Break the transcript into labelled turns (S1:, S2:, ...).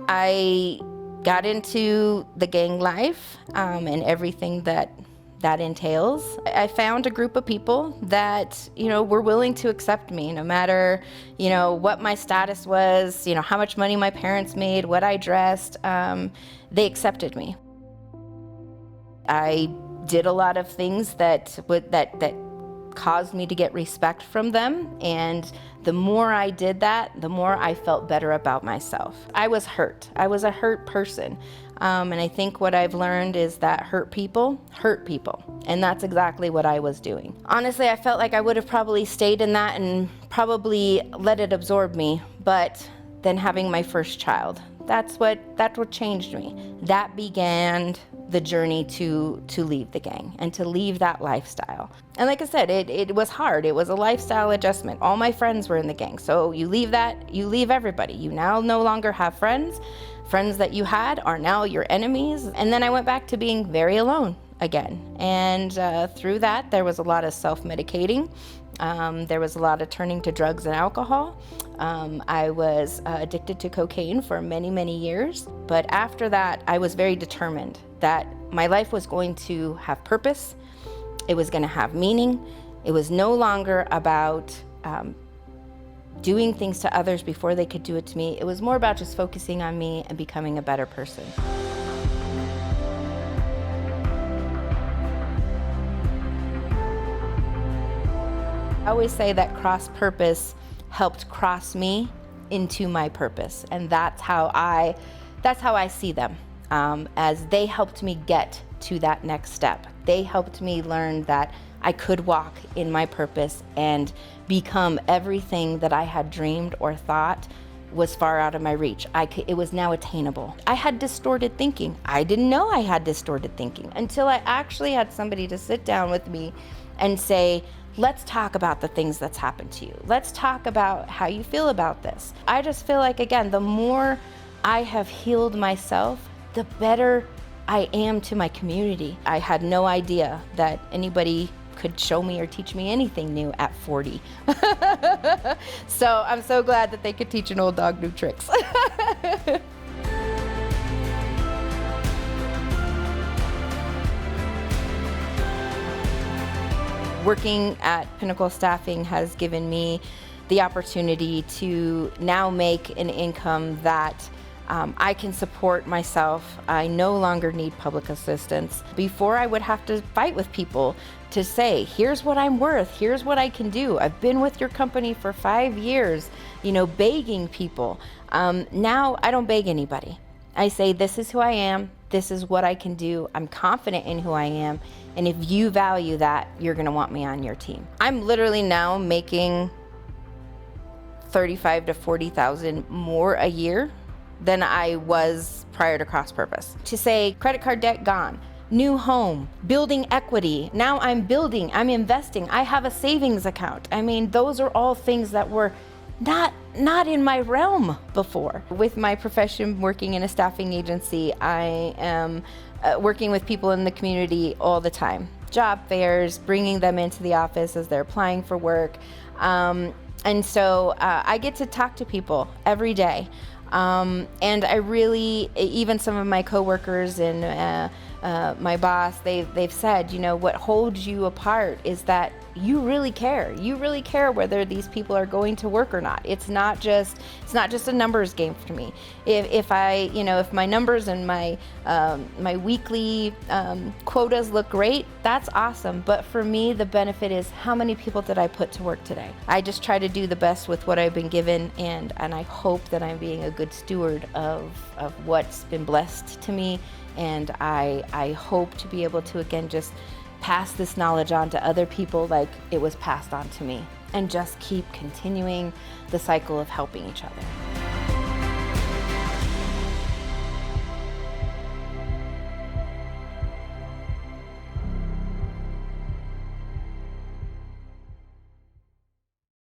S1: I got into the gang life and everything that entails. I found a group of people that, were willing to accept me no matter, what my status was, how much money my parents made, what I dressed. They accepted me. I did a lot of things that caused me to get respect from them, and the more I did that, the more I felt better about myself. I was hurt. I was a hurt person. And I think what I've learned is that hurt people, and that's exactly what I was doing. Honestly, I felt like I would have probably stayed in that and probably let it absorb me, but then having my first child, that's what changed me. That began the journey to leave the gang and to leave that lifestyle. And like I said, it was hard. It was a lifestyle adjustment. All my friends were in the gang. So you leave that, you leave everybody. You now no longer have friends. Friends that you had are now your enemies. And then I went back to being very alone again. And through that, there was a lot of self-medicating. There was a lot of turning to drugs and alcohol. I was addicted to cocaine for many, many years. But after that, I was very determined that my life was going to have purpose. It was going to have meaning. It was no longer about doing things to others before they could do it to me. It was more about just focusing on me and becoming a better person. I always say that cross purpose helped cross me into my purpose, and that's how I see them, as they helped me get to that next step. They helped me learn that I could walk in my purpose and become everything that I had dreamed or thought was far out of my reach. It was now attainable. I had distorted thinking. I didn't know I had distorted thinking until I actually had somebody to sit down with me and say, let's talk about the things that's happened to you. Let's talk about how you feel about this. I just feel like, again, the more I have healed myself, the better I am to my community. I had no idea that anybody could show me or teach me anything new at 40. So I'm so glad that they could teach an old dog new tricks. Working at Pinnacle Staffing has given me the opportunity to now make an income that I can support myself. I no longer need public assistance. Before, I would have to fight with people to say, here's what I'm worth, here's what I can do. I've been with your company for 5 years, begging people. Now I don't beg anybody. I say, this is who I am, this is what I can do, I'm confident in who I am, and if you value that, you're gonna want me on your team. I'm literally now making $35,000 to $40,000 more a year than I was prior to Cross Purpose. To say credit card debt gone, new home, building equity. Now I'm investing. I have a savings account. I mean, those are all things that were not in my realm before. With my profession working in a staffing agency, I am working with people in the community all the time. Job fairs, bringing them into the office as they're applying for work. And so I get to talk to people every day. And I really, even some of my coworkers and my boss, they've said, what holds you apart is that you really care. You really care whether these people are going to work or not. It's not just a numbers game for me. If my numbers and my weekly quotas look great, that's awesome. But for me, the benefit is how many people did I put to work today? I just try to do the best with what I've been given, and I hope that I'm being a good steward of what's been blessed to me. And I hope to be able to, again, just pass this knowledge on to other people like it was passed on to me, and just keep continuing the cycle of helping each other.